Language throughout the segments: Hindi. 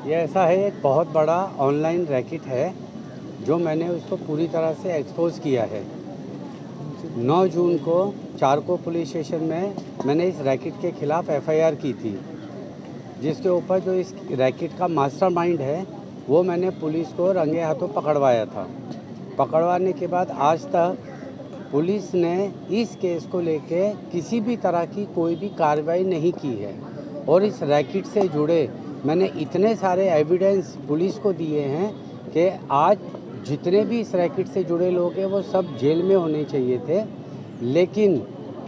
ये ऐसा है, एक बहुत बड़ा ऑनलाइन रैकेट है जो मैंने उसको पूरी तरह से एक्सपोज किया है। 9 जून को चारको पुलिस स्टेशन में मैंने इस रैकेट के खिलाफ एफआईआर की थी, जिसके ऊपर जो इस रैकेट का मास्टरमाइंड है वो मैंने पुलिस को रंगे हाथों पकड़वाया था। पकड़वाने के बाद आज तक पुलिस ने इस केस को लेके किसी भी तरह की कोई भी कार्रवाई नहीं की है। और इस रैकेट से जुड़े मैंने इतने सारे एविडेंस पुलिस को दिए हैं कि आज जितने भी इस रैकेट से जुड़े लोग हैं वो सब जेल में होने चाहिए थे, लेकिन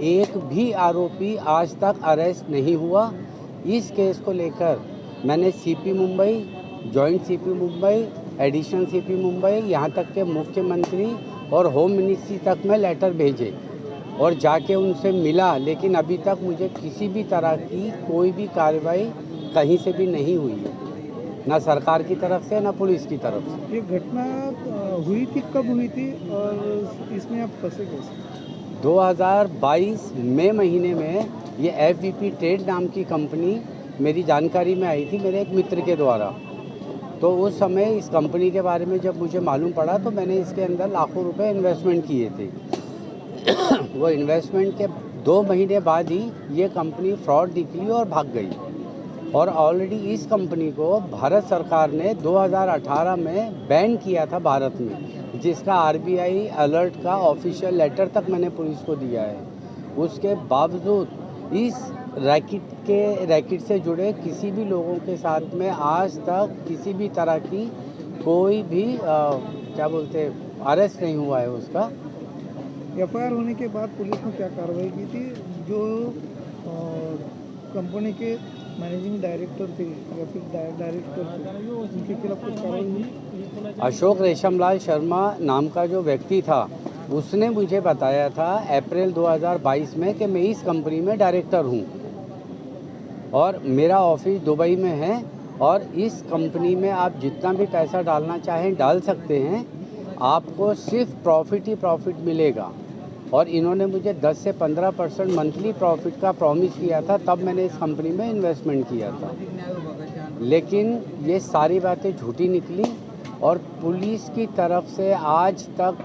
एक भी आरोपी आज तक अरेस्ट नहीं हुआ। इस केस को लेकर मैंने CP Mumbai, joint CP Mumbai, additional CP Mumbai, यहाँ तक के मुख्यमंत्री और होम मिनिस्ट्री तक में लेटर भेजे और जाके उनसे मिला, लेकिन अभी तक मुझे किसी भी तरह की कोई भी कार्रवाई कहीं से भी नहीं हुई है, ना सरकार की तरफ से ना पुलिस की तरफ से। ये घटना हुई थी, कब हुई थी और इसमें आप फंसे कैसे? 2022 मई महीने में ये एफवीपी ट्रेड नाम की कंपनी मेरी जानकारी में आई थी मेरे एक मित्र के द्वारा। तो उस समय इस कंपनी के बारे में जब मुझे मालूम पड़ा तो मैंने इसके अंदर लाखों रुपए इन्वेस्टमेंट किए थे। वो इन्वेस्टमेंट के 2 महीने बाद ही ये कंपनी फ्रॉड निकली और भाग गई। और ऑलरेडी इस कंपनी को भारत सरकार ने 2018 में बैन किया था भारत में, जिसका आरबीआई अलर्ट का ऑफिशियल लेटर तक मैंने पुलिस को दिया है। उसके बावजूद इस रैकेट से जुड़े किसी भी लोगों के साथ में आज तक किसी भी तरह की कोई भी अरेस्ट नहीं हुआ है उसका। एफआईआर होने के बाद पुलिस ने क्या कार्रवाई की थी? जो कंपनी के मैनेजिंग डायरेक्टर थे या फिर डायरेक्टर थे, उनके खिलाफ कुछ कार्रवाई हुई? अशोक रेशमलाल शर्मा नाम का जो व्यक्ति था उसने मुझे बताया था अप्रैल 2022 में कि मैं इस कंपनी में डायरेक्टर हूँ और मेरा ऑफिस दुबई में है और इस कंपनी में आप जितना भी पैसा डालना चाहें डाल सकते हैं, आपको सिर्फ प्रॉफिट ही प्रॉफिट मिलेगा। और इन्होंने मुझे 10 से 15% मंथली प्रॉफिट का प्रॉमिस किया था, तब मैंने इस कंपनी में इन्वेस्टमेंट किया था। लेकिन ये सारी बातें झूठी निकली और पुलिस की तरफ से आज तक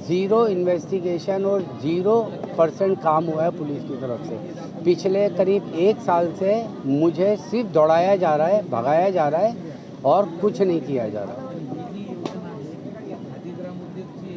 0 इन्वेस्टिगेशन और 0% काम हुआ है पुलिस की तरफ से। पिछले करीब 1 साल से मुझे सिर्फ दौड़ाया जा रहा है, भगाया जा रहा है और कुछ नहीं किया जा रहा।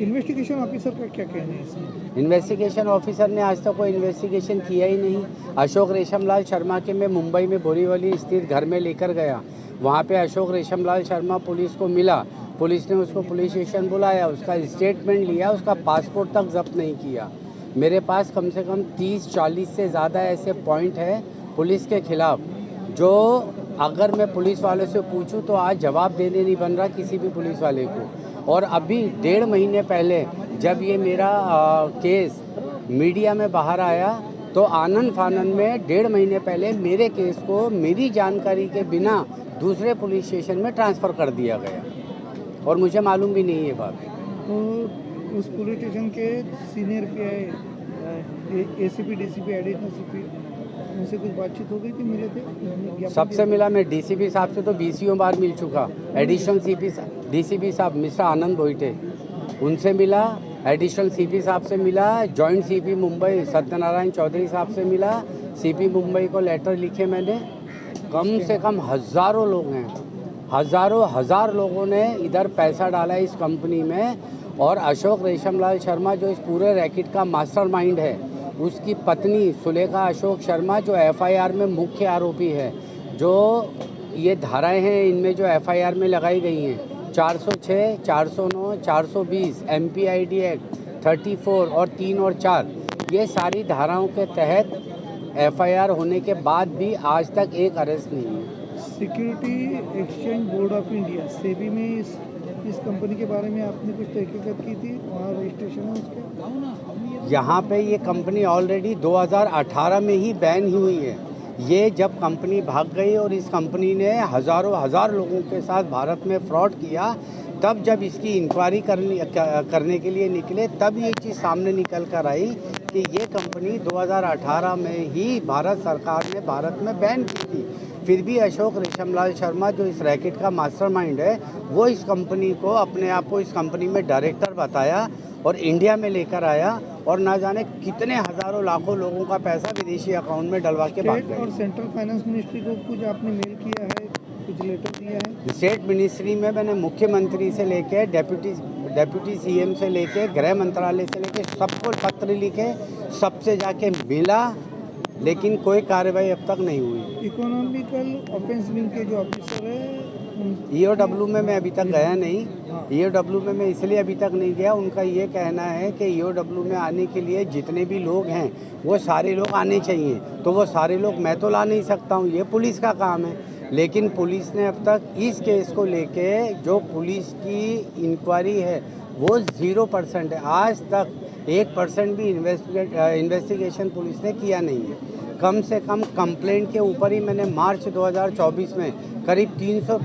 इन्वेस्टिगेशन ऑफिसर का क्या कहना है इसमें? इन्वेस्टिगेशन ऑफिसर ने आज तक कोई इन्वेस्टिगेशन किया ही नहीं। अशोक रेशमलाल शर्मा के मैं मुंबई में बोरीवली स्थित घर में लेकर गया, वहाँ पे अशोक रेशमलाल शर्मा पुलिस को मिला, पुलिस ने उसको पुलिस स्टेशन बुलाया, उसका स्टेटमेंट लिया, उसका पासपोर्ट तक जब्त नहीं किया। मेरे पास कम से कम 30-40 से ज़्यादा ऐसे पॉइंट है पुलिस के खिलाफ जो अगर मैं पुलिस वाले से पूछूं तो आज जवाब देने नहीं बन रहा किसी भी पुलिस वाले को। और अभी 1.5 महीने पहले जब ये मेरा केस मीडिया में बाहर आया तो आनंद फानन में 1.5 महीने पहले मेरे केस को मेरी जानकारी के बिना दूसरे पुलिस स्टेशन में ट्रांसफ़र कर दिया गया और मुझे मालूम भी नहीं ये बात। तो उस पुलिस स्टेशन के senior pi, ACP, DCP, additional CP, उनसे कुछ बातचीत हो गई थी? मिले थे? सबसे मिला मैं डीसीपी साहब से तो 20 बार मिल चुका। एडिशनल डीसीपी साहब मिस्टर आनंद भोईटे, उनसे मिला। एडिशनल सीपी साहब से मिला। जॉइंट सीपी मुंबई सत्यनारायण चौधरी साहब से मिला। सीपी मुंबई को लेटर लिखे मैंने। कम से कम हज़ारों लोग हैं, हज़ार लोगों ने इधर पैसा डाला है इस कंपनी में। और अशोक रेशमलाल शर्मा जो इस पूरे रैकेट का मास्टरमाइंड है, उसकी पत्नी सुलेखा अशोक शर्मा जो एफआईआर में मुख्य आरोपी है, जो ये धाराएं हैं इनमें जो एफआईआर में लगाई गई हैं 406, 409, 420, एमपीआईडी एक्ट 34 और 3 और 4, ये सारी धाराओं के तहत एफआईआर होने के बाद भी आज तक एक अरेस्ट नहीं है। Security exchange board of India SEBI में इस कंपनी के बारे में आपने कुछ तहकीकात की थी? वहाँ रजिस्ट्रेशन है उसके? यहाँ पे ये कंपनी ऑलरेडी 2018 में ही बैन हुई है। ये जब कंपनी भाग गई और इस कंपनी ने हज़ार लोगों के साथ भारत में फ्रॉड किया, तब जब इसकी इंक्वायरी करने के लिए निकले, तब ये चीज़ सामने निकल कर आई कि ये कंपनी 2018 में ही भारत सरकार ने भारत में बैन की थी। फिर भी अशोक रेशमलाल शर्मा जो इस रैकेट का मास्टरमाइंड है, वो इस कंपनी को, अपने आप को इस कंपनी में डायरेक्टर बताया और इंडिया में लेकर आया और ना जाने कितने हज़ारों लाखों लोगों का पैसा विदेशी अकाउंट में डलवा के भाग स्टेट गए। और सेंट्रल फाइनेंस मिनिस्ट्री को कुछ आपने मेल किया है, कुछ लेटर दिया है? स्टेट मिनिस्ट्री में मैंने मुख्यमंत्री से लेके डेप्यूटी सीएम से लेके गृह मंत्रालय से लेके सबको पत्र लिखे, सबसे जाके मिला, लेकिन कोई कार्रवाई अब तक नहीं हुई। इकोनॉमिकल ऑफेंस विंग के जो ऑफिसर है ईओडब्ल्यू में मैं अभी तक गया नहीं। ईओडब्ल्यू में मैं इसलिए अभी तक नहीं गया, उनका ये कहना है कि ईओडब्ल्यू में आने के लिए जितने भी लोग हैं वो सारे लोग आने चाहिए, तो वो सारे लोग मैं तो ला नहीं सकता हूँ, ये पुलिस का काम है। लेकिन पुलिस ने अब तक इस केस को लेके जो पुलिस की इंक्वायरी है वो 0% है। आज तक 1% भी इन्वेस्टिगेशन पुलिस ने किया नहीं है। कम से कम कंप्लेंट के ऊपर ही मैंने मार्च 2024 में करीब 300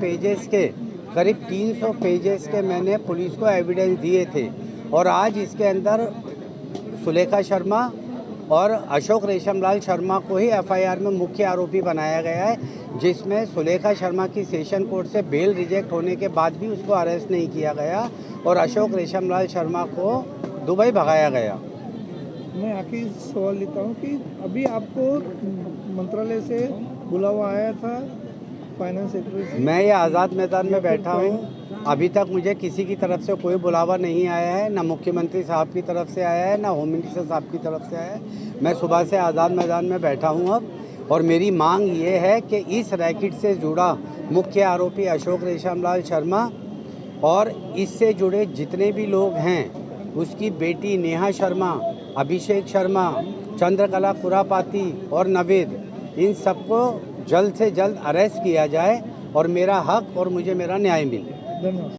पेजेस के मैंने पुलिस को एविडेंस दिए थे और आज इसके अंदर सुलेखा शर्मा और अशोक रेशमलाल शर्मा को ही एफआईआर में मुख्य आरोपी बनाया गया है, जिसमें सुलेखा शर्मा की सेशन कोर्ट से बेल रिजेक्ट होने के बाद भी उसको अरेस्ट नहीं किया गया और अशोक रेशमलाल शर्मा को दुबई भगाया गया। मैं आखिरी सवाल लेता हूँ कि अभी आपको मंत्रालय से बुलावा आया था फाइनेंस सेक्रेटरी से? मैं ये आज़ाद मैदान में बैठा हूँ, अभी तक मुझे किसी की तरफ से कोई बुलावा नहीं आया है, ना मुख्यमंत्री साहब की तरफ से आया है, ना होम मिनिस्टर साहब की तरफ से आया है। मैं सुबह से आज़ाद मैदान में बैठा हूँ अब, और मेरी मांग ये है कि इस रैकेट से जुड़ा मुख्य आरोपी अशोक रेशमलाल शर्मा और इससे जुड़े जितने भी लोग हैं, उसकी बेटी नेहा शर्मा, अभिषेक शर्मा, चंद्रकला खुरापाती और नवेद, इन सबको जल्द से जल्द अरेस्ट किया जाए और मेरा हक और मुझे मेरा न्याय मिले। धन्यवाद।